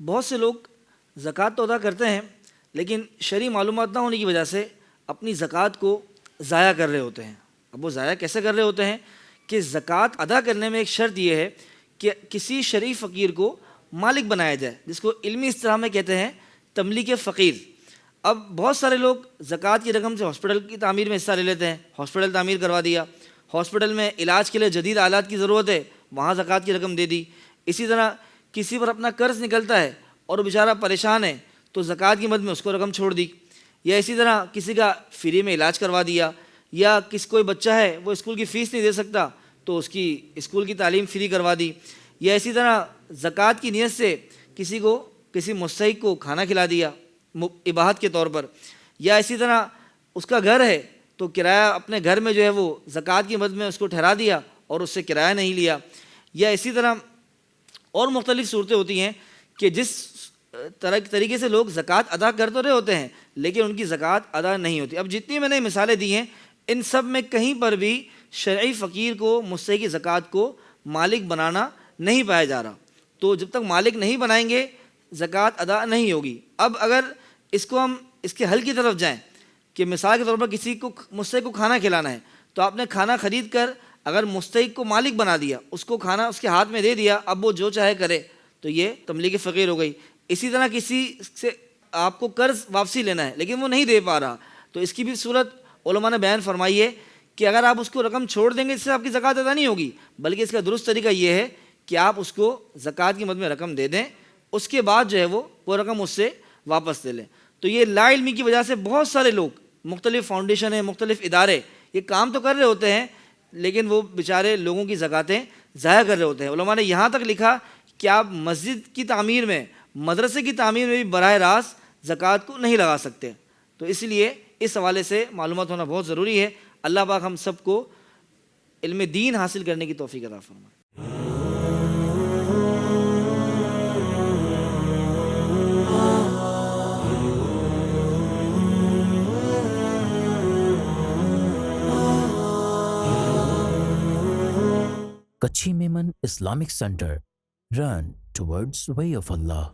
بہت سے لوگ زکوٰۃ تو ادا کرتے ہیں لیکن شرعی معلومات نہ ہونے کی وجہ سے اپنی زکوٰۃ کو ضائع کر رہے ہوتے ہیں۔ اب وہ ضائع کیسے کر رہے ہوتے ہیں کہ زکوٰۃ ادا کرنے میں ایک شرط یہ ہے کہ کسی شرعی فقیر کو مالک بنایا جائے، جس کو علمی اصطلاح میں کہتے ہیں تملیک فقیر۔ اب بہت سارے لوگ زکوٰۃ کی رقم سے ہاسپٹل کی تعمیر میں حصہ لے لیتے ہیں، ہاسپٹل تعمیر کروا دیا، ہاسپٹل میں علاج کے لیے جدید آلات کی ضرورت ہے، وہاں زکوٰۃ کی رقم دے دی۔ اسی طرح کسی پر اپنا قرض نکلتا ہے اور وہ بیچارہ پریشان ہے تو زکوٰۃ کی مد میں اس کو رقم چھوڑ دی، یا اسی طرح کسی کا فری میں علاج کروا دیا، یا کوئی بچہ ہے وہ اسکول کی فیس نہیں دے سکتا تو اس کی اسکول کی تعلیم فری کروا دی، یا اسی طرح زکوٰۃ کی نیت سے کسی مستحق کو کھانا کھلا دیا اباحت کے طور پر، یا اسی طرح اس کا گھر ہے تو کرایہ اپنے گھر میں جو ہے وہ زکوٰۃ کی مد میں اس کو ٹھہرا دیا اور اس سے کرایہ نہیں لیا، یا اسی طرح اور مختلف صورتیں ہوتی ہیں کہ جس طریقے سے لوگ زکوٰۃ ادا کر تو رہے ہوتے ہیں لیکن ان کی زکوٰۃ ادا نہیں ہوتی۔ اب جتنی میں نے مثالیں دی ہیں ان سب میں کہیں پر بھی شرعی فقیر کو مستحق زکوٰۃ کو مالک بنانا نہیں پایا جا رہا، تو جب تک مالک نہیں بنائیں گے زکوٰۃ ادا نہیں ہوگی۔ اب اگر ہم اس کے حل کی طرف جائیں کہ مثال کے طور پر کسی کو مستحق کو کھانا کھلانا ہے تو آپ نے کھانا خرید کر اگر مستحق کو مالک بنا دیا، اس کو کھانا اس کے ہاتھ میں دے دیا، اب وہ جو چاہے کرے، تو یہ تملیک فقیر ہو گئی۔ اسی طرح کسی سے آپ کو قرض واپسی لینا ہے لیکن وہ نہیں دے پا رہا تو اس کی بھی صورت علماء نے بیان فرمائی ہے کہ اگر آپ اس کو رقم چھوڑ دیں گے اس سے آپ کی زکوٰۃ ادا نہیں ہوگی، بلکہ اس کا درست طریقہ یہ ہے کہ آپ اس کو زکوٰۃ کی مد میں رقم دے دیں، اس کے بعد جو ہے وہ رقم اس سے واپس لے لیں۔ تو یہ لا علمی کی وجہ سے بہت سارے لوگ، مختلف فاؤنڈیشن ہیں، مختلف ادارے یہ کام تو کر رہے ہوتے ہیں لیکن وہ بیچارے لوگوں کی زکوٰۃیں ضائع کر رہے ہوتے ہیں۔ علماء نے یہاں تک لکھا کہ آپ مسجد کی تعمیر میں، مدرسے کی تعمیر میں بھی براہ راست زکوٰۃ کو نہیں لگا سکتے، تو اس لیے اس حوالے سے معلومات ہونا بہت ضروری ہے۔ اللہ پاک ہم سب کو علم دین حاصل کرنے کی توفیق عطا فرمائے۔ Kachi Memon Islamic Center. Run towards way of Allah.